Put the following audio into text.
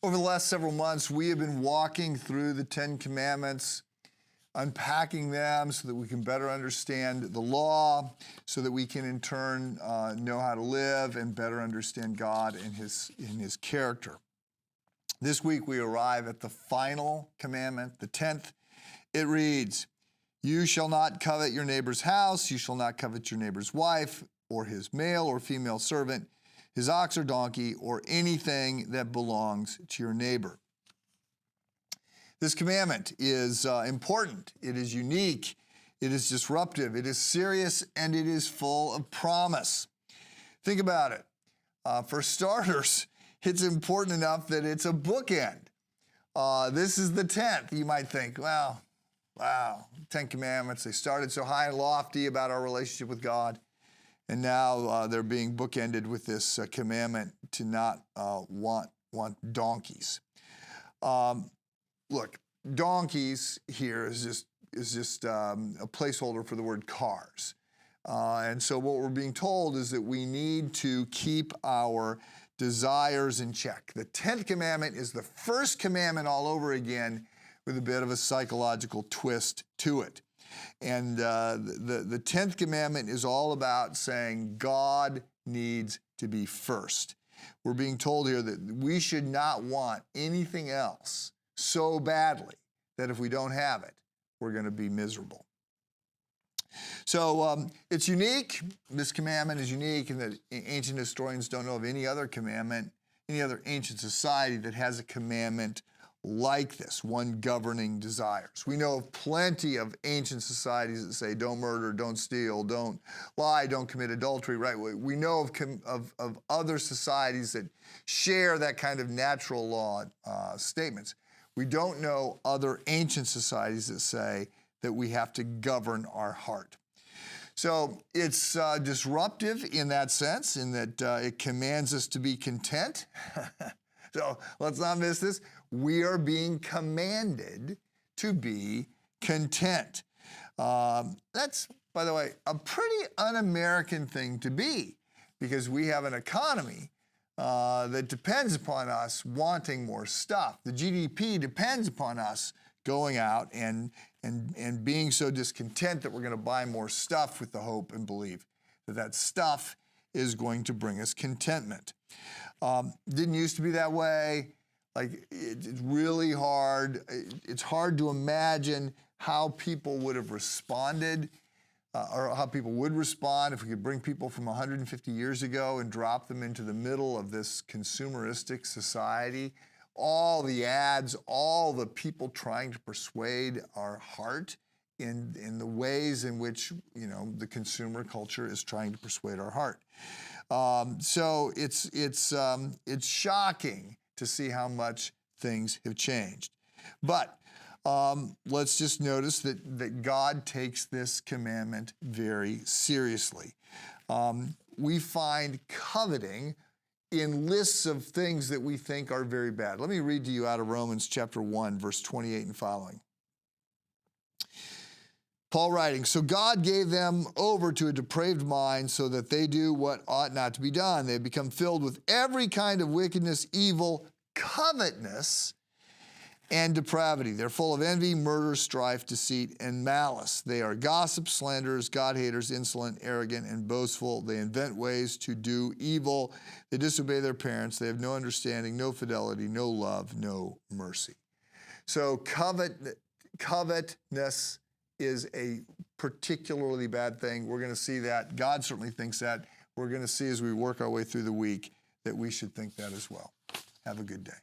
Over the last several months, we have been walking through the Ten Commandments, unpacking them so that we can better understand the law, so that we can in turn know how to live and better understand God and His character. This week we arrive at the final commandment, the 10th. It reads, "You shall not covet your neighbor's house, you shall not covet your neighbor's wife, or his male or female servant, his ox or donkey, or anything that belongs to your neighbor." This commandment is important, it is unique, it is disruptive, it is serious, and it is full of promise. Think about it. For starters, it's important enough that it's a bookend. This is the 10th. You might think, well, wow, 10 Commandments, they started so high and lofty about our relationship with God, and now they're being bookended with this commandment to not want donkeys. Look, donkeys here is just a placeholder for the word cars. And so what we're being told is that we need to keep our desires in check. The 10th commandment is the first commandment all over again with a bit of a psychological twist to it. And the 10th commandment is all about saying God needs to be first. We're being told here that we should not want anything else so badly that if we don't have it, we're going to be miserable. So it's unique. This commandment is unique in that ancient historians don't know of any other commandment, any other ancient society that has a commandment like this, one governing desires. We know of plenty of ancient societies that say don't murder, don't steal, don't lie, don't commit adultery, right? We know of other societies that share that kind of natural law statements. We don't know other ancient societies that say that we have to govern our heart. So it's disruptive in that sense, in that it commands us to be content. So let's not miss this. We are being commanded to be content. That's, by the way, a pretty un-American thing to be, because we have an economy that depends upon us wanting more stuff. The GDP depends upon us going out and being so discontent that we're going to buy more stuff with the hope and belief that that stuff is going to bring us contentment. Didn't used to be that way. Like, it's really hard. It's hard to imagine how people would have responded or how people would respond if we could bring people from 150 years ago and drop them into the middle of this consumeristic society. All the ads, all the people trying to persuade our heart in the ways in which, you know, the consumer culture is trying to persuade our heart. So it's shocking to see how much things have changed. But let's just notice that God takes this commandment very seriously. We find coveting in lists of things that we think are very bad. Let me read to you out of Romans chapter 1, verse 28 and following. Paul writing, "So God gave them over to a depraved mind so that they do what ought not to be done. They have become filled with every kind of wickedness, evil, covetousness, and depravity. They're full of envy, murder, strife, deceit, and malice. They are gossips, slanderers, God-haters, insolent, arrogant, and boastful. They invent ways to do evil. They disobey their parents. They have no understanding, no fidelity, no love, no mercy." So covetousness is a particularly bad thing. We're going to see that. God certainly thinks that. We're going to see as we work our way through the week that we should think that as well. Have a good day.